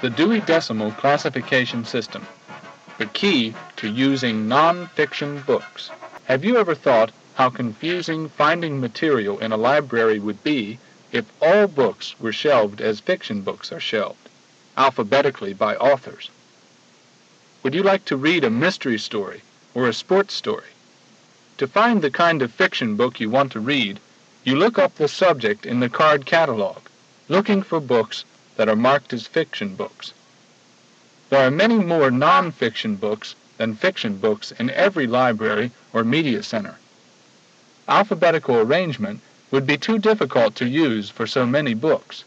The Dewey Decimal classification system, the key to using non-fiction books. Have you ever thought how confusing finding material in a library would be if all books were shelved as fiction books are shelved, alphabetically by authors? Would you like to read a mystery story or a sports story? To find the kind of fiction book you want to read, you look up the subject in the card catalog, looking for books that are marked as fiction books. There are many more non-fiction books than fiction books in every library or media center. Alphabetical arrangement would be too difficult to use for so many books.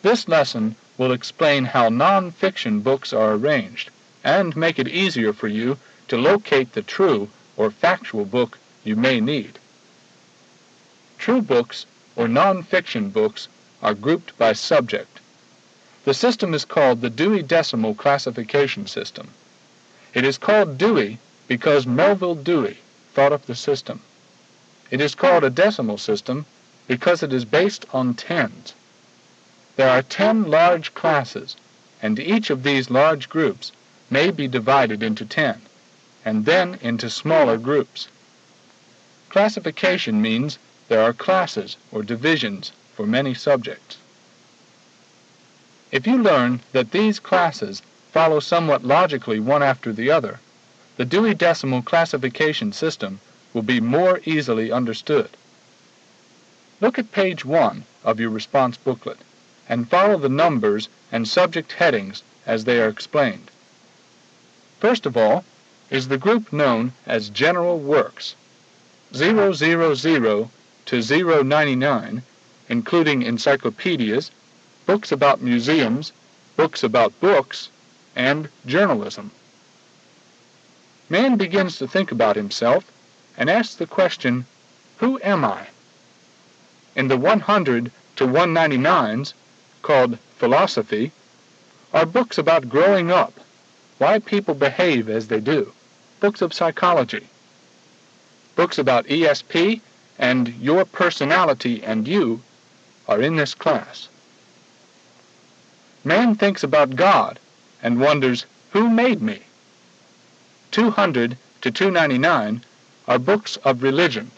This lesson will explain how non-fiction books are arranged and make it easier for you to locate the true or factual book you may need. True books or non-fiction books are grouped by subject. The system is called the Dewey Decimal classification system. It is called Dewey because Melville Dewey thought up the system. It is called a decimal system because it is based on tens. There are 10 large classes, and each of these large groups may be divided into 10, and then into smaller groups. Classification means there are classes or divisions for many subjects. If you learn that these classes follow somewhat logically one after the other, the Dewey Decimal classification system will be more easily understood. Look at page 1 of your response booklet and follow the numbers and subject headings as they are explained. First of all is the group known as General Works, 000 to 099, including encyclopedias, books about museums, books about books, and journalism. Man begins to think about himself and asks the question, who am I? In the 100 to 199s, called philosophy, are books about growing up, why people behave as they do, books of psychology. Books about ESP and your personality and you are in this class. Man thinks about God and wonders, who made me? 200 to 299 are books of religion.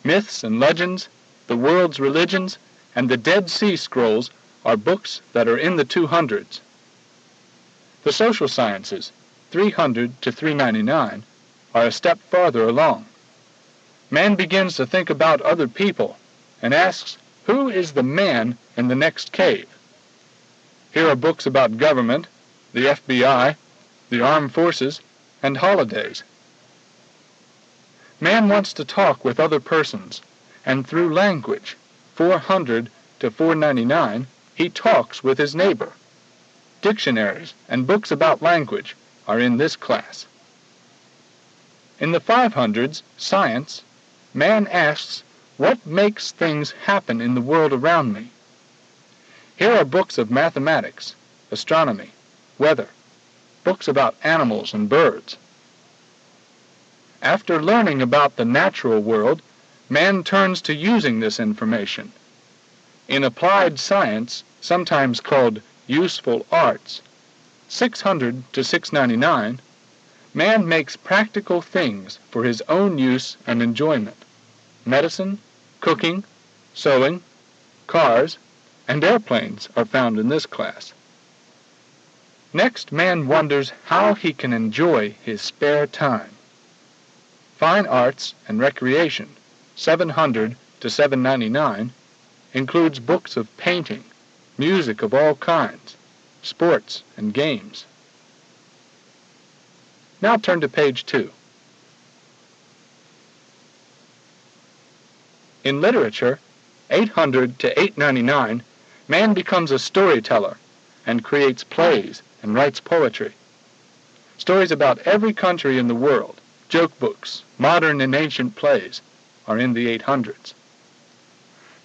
Myths and legends, the world's religions, and the Dead Sea Scrolls are books that are in the 200s. The social sciences, 300 to 399, are a step farther along. Man begins to think about other people and asks, who is the man in the next cave? Here are books about government, the FBI, the armed forces, and holidays. Man wants to talk with other persons, and through language, 400 to 499, he talks with his neighbor. Dictionaries and books about language are in this class. In the 500s, science, man asks, what makes things happen in the world around me? Here are books of mathematics, astronomy, weather, books about animals and birds. After learning about the natural world, man turns to using this information. In applied science, sometimes called useful arts, 600 to 699, man makes practical things for his own use and enjoyment. Medicine, cooking, sewing, cars, and airplanes are found in this class. Next, man wonders how he can enjoy his spare time. Fine arts and recreation, 700 to 799, includes books of painting, music of all kinds, sports and games. Now turn to page 2. In literature, 800 to 899, man becomes a storyteller and creates plays and writes poetry. Stories about every country in the world, joke books, modern and ancient plays, are in the 800s.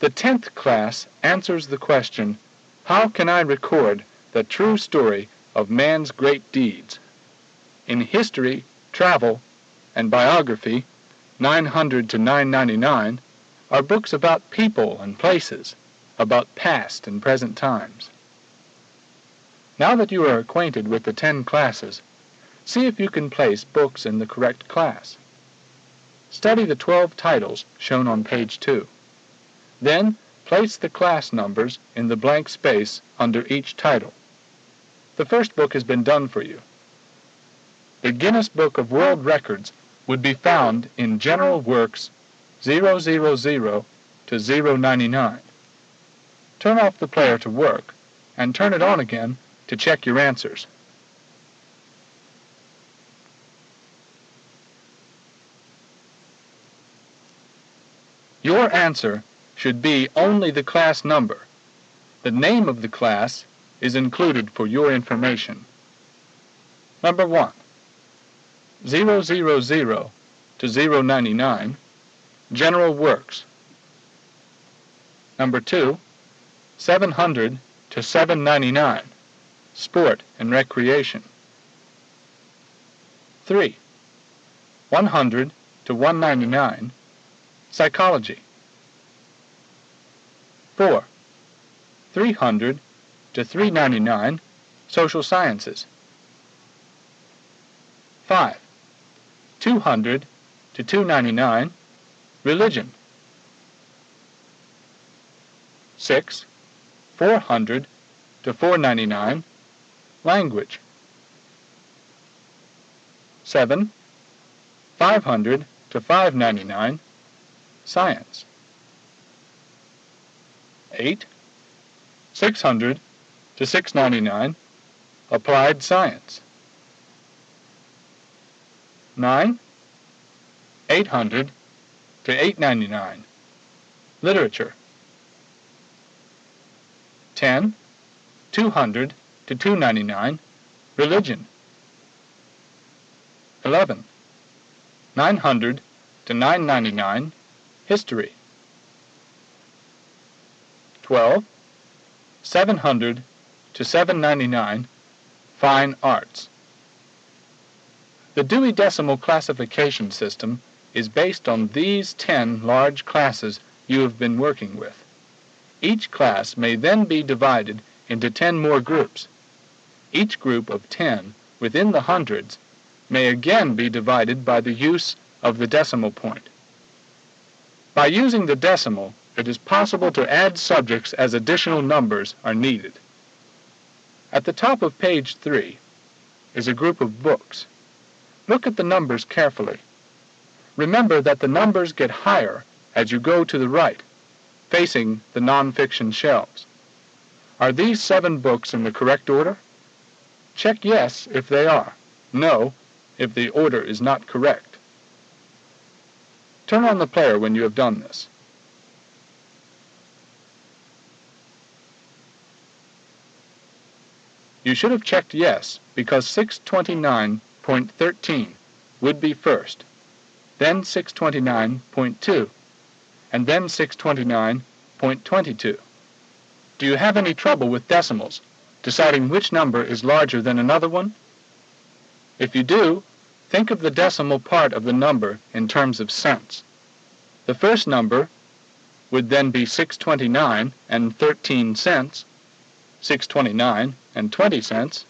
The 10th class answers the question, how can I record the true story of man's great deeds? In history, travel, and biography, 900 to 999, are books about people and places, about past and present times. Now that you are acquainted with the 10 classes, see if you can place books in the correct class. Study the 12 titles shown on page 2. Then, place the class numbers in the blank space under each title. The first book has been done for you. The Guinness Book of World Records would be found in General Works 000 to 099. Turn off the player to work, and turn it on again to check your answers. Your answer should be only the class number. The name of the class is included for your information. Number 1. 000 to 099, General Works. Number 2. 700 to 799, Sport and Recreation. 3. 100 to 199, Psychology. 4. 300 to 399, Social Sciences. 5. 200 to 299, Religion. 6. 400 to 499, Language. 7. 500 to 599, Science. 8. 600 to 699, Applied Science. 9. 800 to 899, Literature. 10. 200 to 299, Religion. 11. 900 to 999, History. 12. 700 to 799, Fine Arts. The Dewey Decimal classification system is based on these 10 large classes you have been working with. Each class may then be divided into 10 more groups. Each group of 10 within the hundreds may again be divided by the use of the decimal point. By using the decimal, it is possible to add subjects as additional numbers are needed. At the top of page 3 is a group of books. Look at the numbers carefully. Remember that the numbers get higher as you go to the right, facing the nonfiction shelves. Are these 7 books in the correct order? Check yes if they are, no if the order is not correct. Turn on the player when you have done this. You should have checked yes because 629.13 would be first, then 629.2, and then 629.22. Do you have any trouble with decimals, deciding which number is larger than another one? If you do, think of the decimal part of the number in terms of cents. The first number would then be 629 and 13 cents, 629 and 20 cents,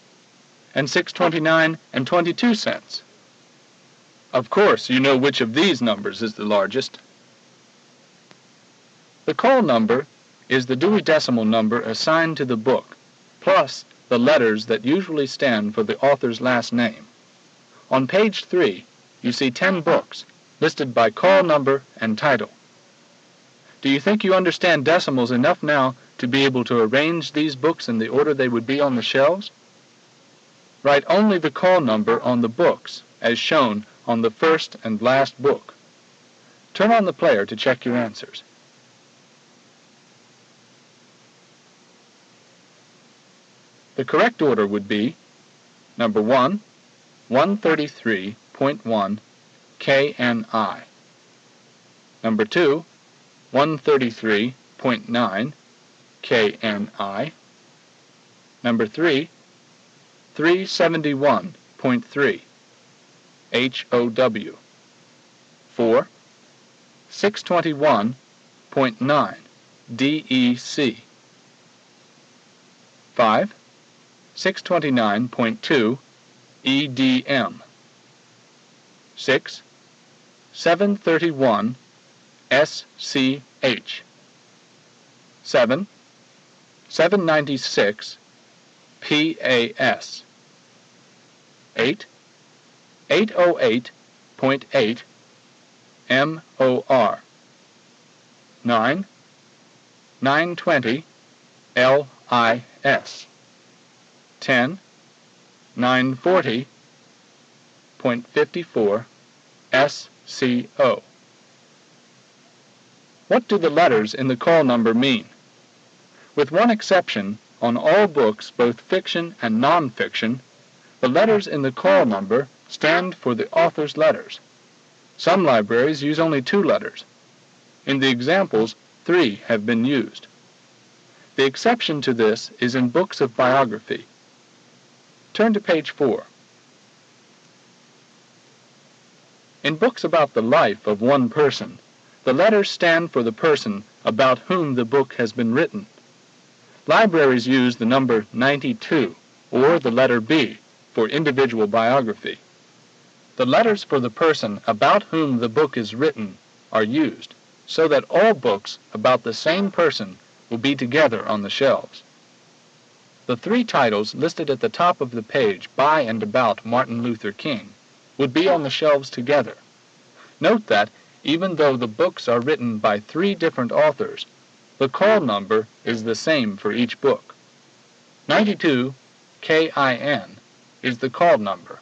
and 629 and 22 cents. Of course, you know which of these numbers is the largest. The call number is the Dewey Decimal number assigned to the book, plus the letters that usually stand for the author's last name. On page 3, you see 10 books, listed by call number and title. Do you think you understand decimals enough now to be able to arrange these books in the order they would be on the shelves? Write only the call number on the books, as shown on the first and last book. Turn on the player to check your answers. The correct order would be number 1, 133.1 KNI. Number 2, 133.9 KNI. Number 3, 371.3 HOW. 4, 621.9 DEC. 5, 629.2 EDM. 6. 731 SCH. 7. 796 PAS. 8. 808.8 MOR. 9. 920 LIS. 10. 940.54 SCO. What do the letters in the call number mean? With one exception, on all books, both fiction and non-fiction, the letters in the call number stand for the author's letters. Some libraries use only 2 letters. In the examples, 3 have been used. The exception to this is in books of biography. Turn to page 4. In books about the life of one person, the letters stand for the person about whom the book has been written. Libraries use the number 92 or the letter B for individual biography. The letters for the person about whom the book is written are used so that all books about the same person will be together on the shelves. The 3 titles listed at the top of the page by and about Martin Luther King would be on the shelves together. Note that, even though the books are written by 3 different authors, the call number is the same for each book. 92 KIN is the call number,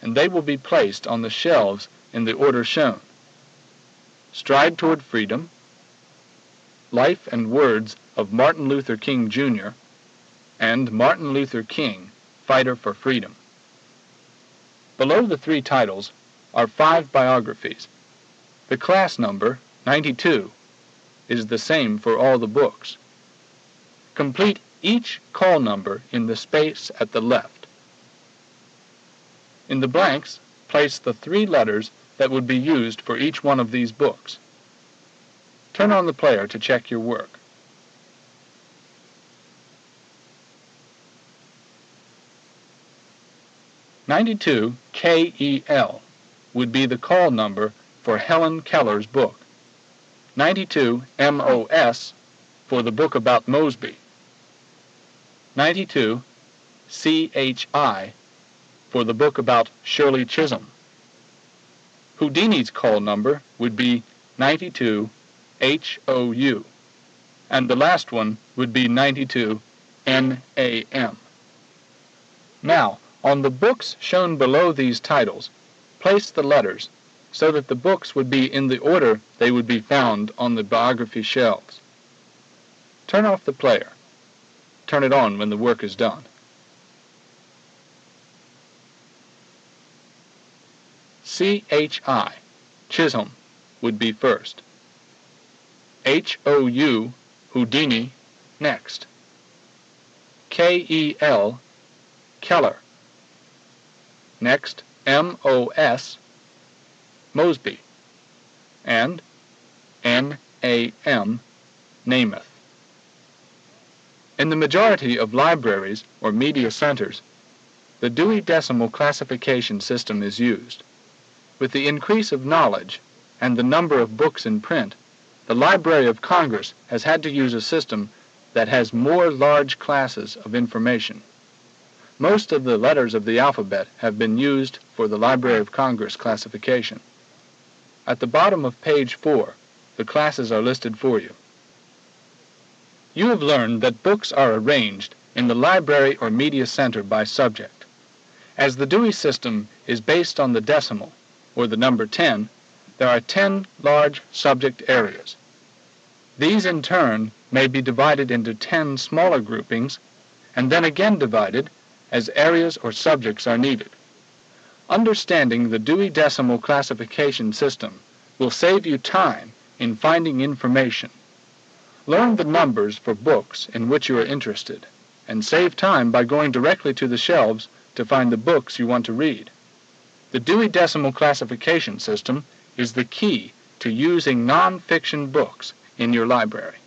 and they will be placed on the shelves in the order shown: Stride Toward Freedom, Life and Words of Martin Luther King, Jr., and Martin Luther King, Fighter for Freedom. Below the 3 titles are 5 biographies. The class number, 92, is the same for all the books. Complete each call number in the space at the left. In the blanks, place the 3 letters that would be used for each one of these books. Turn on the player to check your work. "92 KEL would be the call number for Helen Keller's book. 92 MOS for the book about Mosby. 92 CHI for the book about Shirley Chisholm. Houdini's call number would be 92 HOU, and the last one would be 92 NAM. Now, on the books shown below these titles, place the letters so that the books would be in the order they would be found on the biography shelves. Turn off the player. Turn it on when the work is done. CHI, Chisholm, would be first. HOU, Houdini, next. KEL, Keller. Next, MOS, Mosby, and NAM, Namath. In the majority of libraries or media centers, the Dewey Decimal classification system is used. With the increase of knowledge and the number of books in print, the Library of Congress has had to use a system that has more large classes of information. Most of the letters of the alphabet have been used for the Library of Congress classification. At the bottom of page 4, the classes are listed for you. You have learned that books are arranged in the library or media center by subject. As the Dewey system is based on the decimal, or the number 10, there are 10 large subject areas. These in turn may be divided into 10 smaller groupings, and then again divided as areas or subjects are needed. Understanding the Dewey Decimal classification system will save you time in finding information. Learn the numbers for books in which you are interested, and save time by going directly to the shelves to find the books you want to read. The Dewey Decimal classification system is the key to using non-fiction books in your library.